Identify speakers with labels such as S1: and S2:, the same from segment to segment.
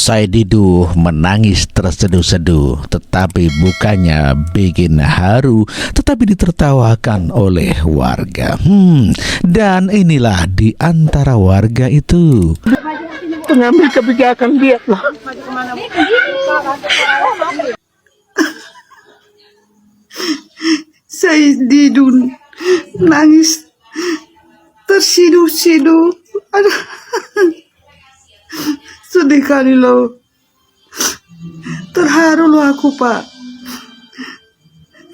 S1: Saididu menangis terseduh-seduh, tetapi bukannya bikin haru, tetapi ditertawakan oleh warga. Dan inilah di antara warga itu.
S2: Pengambil kebijakan biarlah.
S3: Saididu nangis tersidu-sidu. Aduh, sedih kali loh. Terharu loh aku, Pak.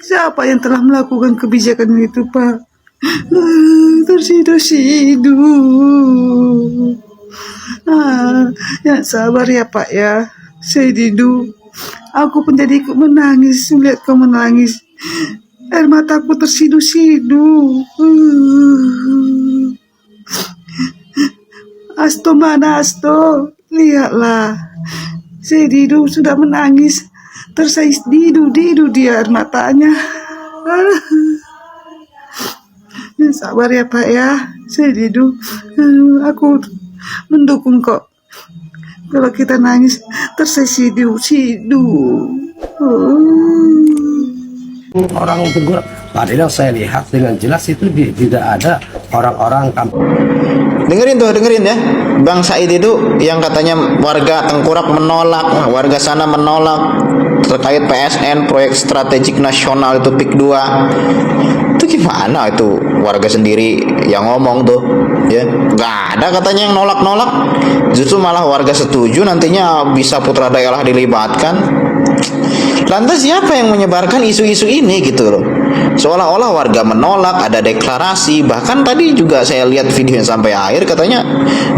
S3: Siapa yang telah melakukan kebijakan itu, Pak? Tersidu-sidu. Ya sabar ya, Pak ya. Saididu, aku pun jadi ikut menangis melihat kau menangis. Air mataku tersidu-sidu. Asto mana Asto? Lihatlah, Saididu sudah menangis, tersidu dia air matanya. Sabar ya Pak ya, Saididu. Aku mendukung kok. Kalau kita nangis tersidu-sidu.
S4: Orang tegur, padahal saya lihat dengan jelas itu tidak ada orang-orang kampung.
S5: Dengerin ya, Bang Said itu yang katanya warga Tengkurak menolak, warga sana menolak terkait PSN proyek strategik nasional itu PIK 2. Itu gimana itu warga sendiri yang ngomong tuh ya? Nggak ada katanya yang nolak-nolak, justru malah warga setuju nantinya bisa putra daerah dilibatkan. Lantas siapa yang menyebarkan isu-isu ini gitu loh? Seolah-olah warga menolak, ada deklarasi. Bahkan tadi juga saya lihat videonya sampai akhir, katanya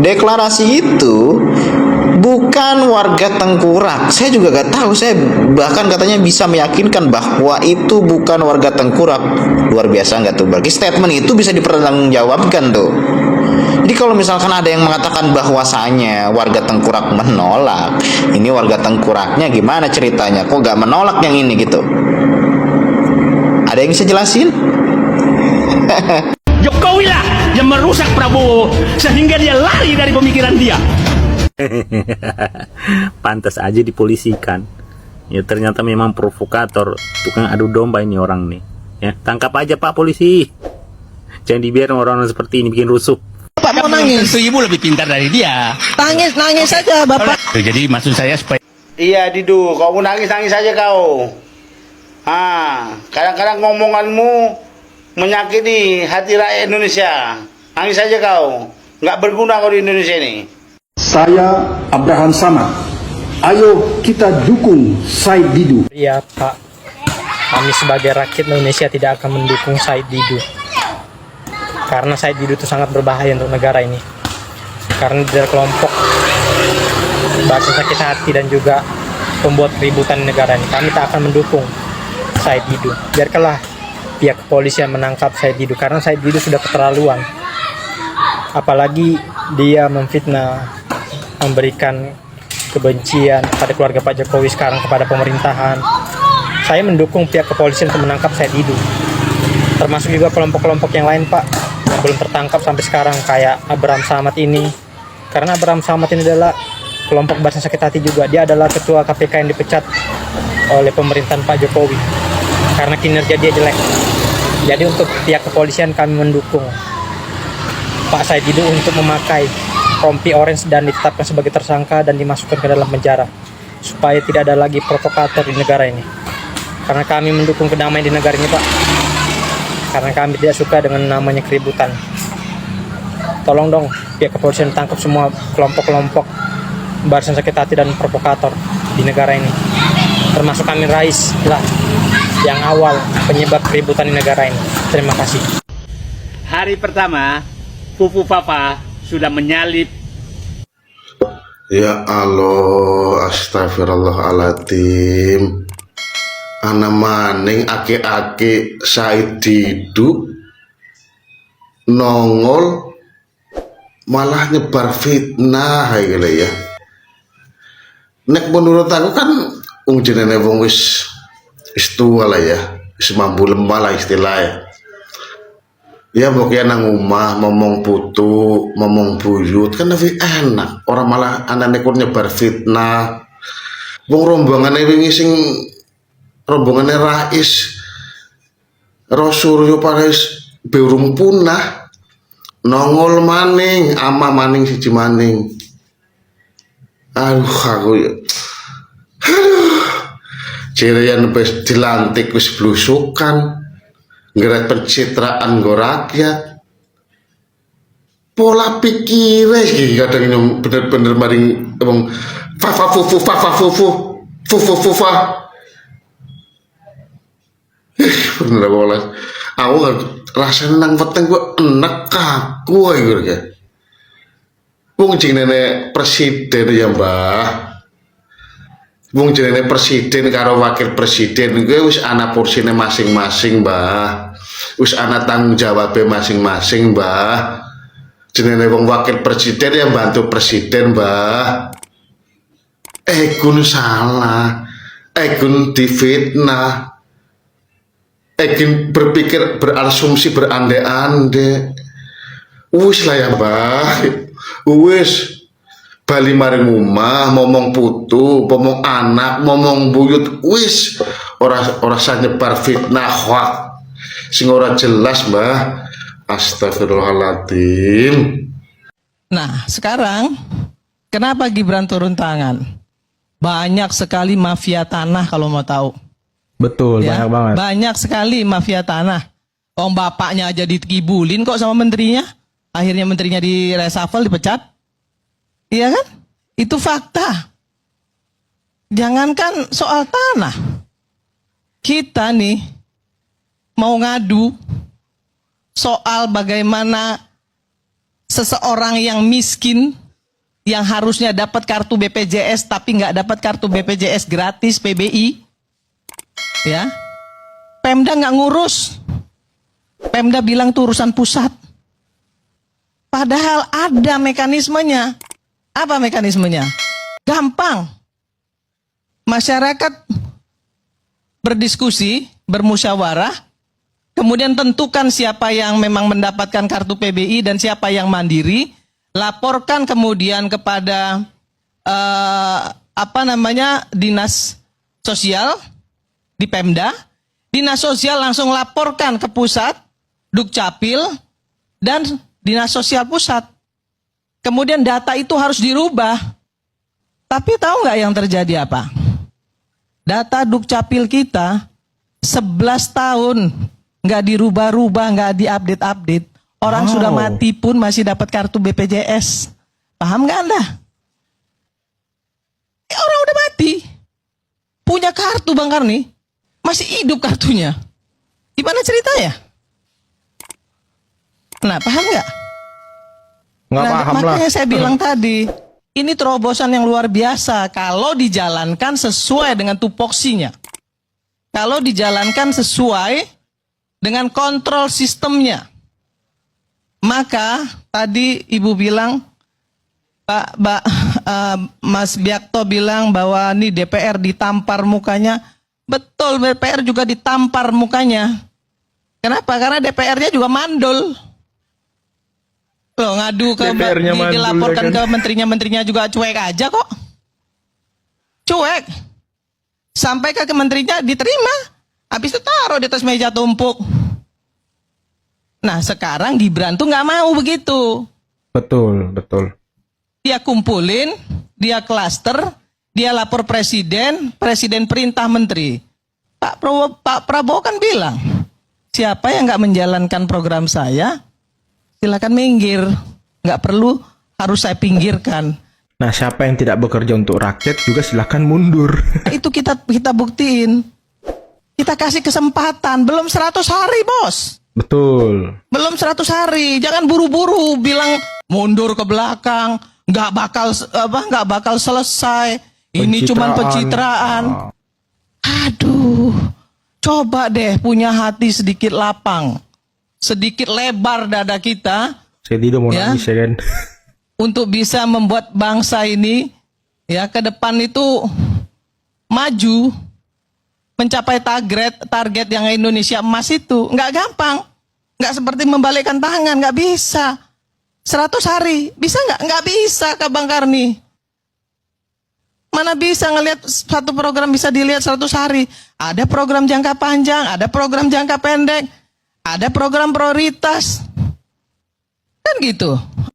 S5: deklarasi itu bukan warga Tengkurak. Saya juga gak tahu, saya bahkan katanya bisa meyakinkan bahwa itu bukan warga Tengkurak. Luar biasa nggak tuh? Berarti statement itu bisa dipertanggungjawabkan tuh. Jadi kalau misalkan ada yang mengatakan bahwasanya warga Tengkurak menolak, ini warga Tengkuraknya gimana ceritanya? Kok gak menolak yang ini gitu? Ada yang bisa jelasin?
S2: Jokowi lah yang merusak Prabowo sehingga dia lari dari pemikiran dia.
S6: Pantas aja dipolisikan. Ya ternyata memang provokator, tukang adu domba ini orang nih. Ya, tangkap aja Pak polisi. Jangan dibiarkan orang-orang seperti ini bikin rusuh.
S2: Bapak mau nangis. Ibu lebih pintar dari dia.
S3: Nangis saja, Bapak.
S2: Jadi maksud saya supaya
S7: Iya Didu, kau mau nangis saja kau. Kadang-kadang ngomonganmu menyakiti hati rakyat Indonesia. Nangis saja kau, nggak berguna kau di Indonesia ini.
S8: Saya Abraham Samad. Ayo kita dukung Saididu.
S9: Iya Pak, kami sebagai rakyat Indonesia tidak akan mendukung Saididu. Karena Saididu itu sangat berbahaya untuk negara ini. Karena dia kelompok bahasa sakit hati dan juga pembuat keributan di negara ini. Kami tak akan mendukung Saididu. Biarkanlah pihak kepolisian menangkap Saididu karena Saididu sudah keterlaluan. Apalagi dia memfitnah, memberikan kebencian kepada keluarga Pak Jokowi sekarang kepada pemerintahan. Saya mendukung pihak kepolisian untuk menangkap Saididu. Termasuk juga kelompok-kelompok yang lain Pak yang belum tertangkap sampai sekarang kayak Abraham Samad ini. Karena Abraham Samad ini adalah kelompok bahasa sakit hati juga. Dia adalah ketua KPK yang dipecat oleh pemerintahan Pak Jokowi karena kinerja dia jelek. Jadi untuk pihak kepolisian kami mendukung Pak Saididu untuk memakai rompi orange dan ditetapkan sebagai tersangka dan dimasukkan ke dalam penjara supaya tidak ada lagi provokator di negara ini. Karena kami mendukung kedamaian di negara ini Pak. Karena kami tidak suka dengan namanya keributan. Tolong dong pihak kepolisian tangkap semua kelompok-kelompok barisan sakit hati dan provokator di negara ini. Termasuk Amin Rais lah yang awal penyebab keributan di negara ini. Terima kasih.
S2: hari pertama Pupu Papa sudah menyalip.
S10: Ya Allah, astagfirullahaladzim. Ana maning ake-ake Saididu nongol malah nyebar fitnah gitu ya. Nek menurut aku kan jenenge wong wis tua lah ya, wis mampu lembah lah istilahnya. Ya pokoknya nang rumah ngomong putu, ngomong buyut kan lebih enak. Orang malah anak nekor nyebar fitnah. Wong rombongannya wingi sing rombongannya Rais Rosuryo Paris beurung punah. Nongol maning, ama maning siji maning. Aduh aku ya. Aduh. Cirian wis dilantik wis blusukan. Gerak pencitraan go rakyat. Pola pikirnya sih kadang ini bener-bener maring emang fa bener boleh. Aku rasanya nang peteng gua enak kaku aja ya. Wong jenenge presiden ya mbah. Wong jenenge presiden karo wakil presiden gue wis ana porsine masing-masing mbah. Wis ana tanggung jawabnya masing-masing mbah. Jenenge wong wakil presiden yang bantu presiden mbah. Gun salah. Gun difitnah. Gun berpikir berasumsi berande-ande. Wis lah ya mbah. Wis bali maring omah ngomong putu, ngomong anak, ngomong buyut, wis ora sah nyebar fitnah hoak sing ora jelas, Mbah. Astagfirullahaladzim.
S11: Nah, sekarang kenapa Gibran turun tangan? Banyak sekali mafia tanah kalau mau tahu.
S9: Betul,
S11: Ya,
S9: banyak banget.
S11: banyak sekali mafia tanah. Bapaknya aja dikibulin kok sama menterinya. Akhirnya menterinya di reshuffle, dipecat. Iya kan? Itu fakta. Jangankan soal tanah. Kita nih mau ngadu soal bagaimana seseorang yang miskin yang harusnya dapat kartu BPJS tapi nggak dapat kartu BPJS gratis PBI. Ya. Pemda nggak ngurus. Pemda bilang itu urusan pusat. Padahal ada mekanismenya. Apa mekanismenya? Gampang. Masyarakat berdiskusi, bermusyawarah, kemudian tentukan siapa yang memang mendapatkan kartu PBI dan siapa yang mandiri, laporkan kemudian kepada dinas sosial di Pemda, dinas sosial langsung laporkan ke pusat, Dukcapil dan dinas sosial pusat. Kemudian data itu harus dirubah. Tapi tahu nggak yang terjadi apa? Data Dukcapil kita 11 tahun nggak dirubah-rubah, nggak diupdate-update. Orang sudah mati pun masih dapat kartu BPJS. Paham nggak Anda? Orang udah mati. Punya kartu Bang Karni. Masih hidup kartunya. Gimana ceritanya? Nah, paham nggak?
S9: Nggak paham lah.
S11: Makanya saya bilang tadi, ini terobosan yang luar biasa kalau dijalankan sesuai dengan tupoksinya. Kalau dijalankan sesuai dengan kontrol sistemnya. Maka tadi Ibu bilang, Mas Biakto bilang bahwa ini DPR ditampar mukanya. Betul, DPR juga ditampar mukanya. Kenapa? Karena DPR-nya juga mandul. Loh, ngadu ke dilaporkan ke menterinya juga cuek aja kok. Cuek. Sampai ke menterinya diterima. Habis itu taruh di atas meja tumpuk. Nah, sekarang Gibran tuh nggak mau begitu.
S9: Betul, betul.
S11: Dia kumpulin, dia klaster, dia lapor presiden, presiden perintah menteri. Pak Prabowo kan bilang, siapa yang nggak menjalankan program saya, silakan minggir, nggak perlu harus saya pinggirkan.
S9: Nah, siapa yang tidak bekerja untuk rakyat juga silakan mundur.
S11: Itu kita buktiin. Kita kasih kesempatan, belum 100 hari bos.
S9: Betul.
S11: Belum 100 hari, jangan buru-buru bilang mundur ke belakang, nggak bakal selesai. Ini cuma pencitraan. Aduh, coba deh punya hati sedikit lapang. Sedikit lebar dada kita.
S9: Saya tidak mau nangis ya kan.
S11: Untuk bisa membuat bangsa ini ya ke depan itu maju, mencapai target yang Indonesia emas itu nggak gampang. Nggak seperti membalikkan tangan, nggak bisa. 100 hari, bisa nggak? Nggak bisa, Kak Bang Karni. Mana bisa ngelihat satu program bisa dilihat 100 hari. Ada program jangka panjang, ada program jangka pendek, ada program prioritas. Kan gitu.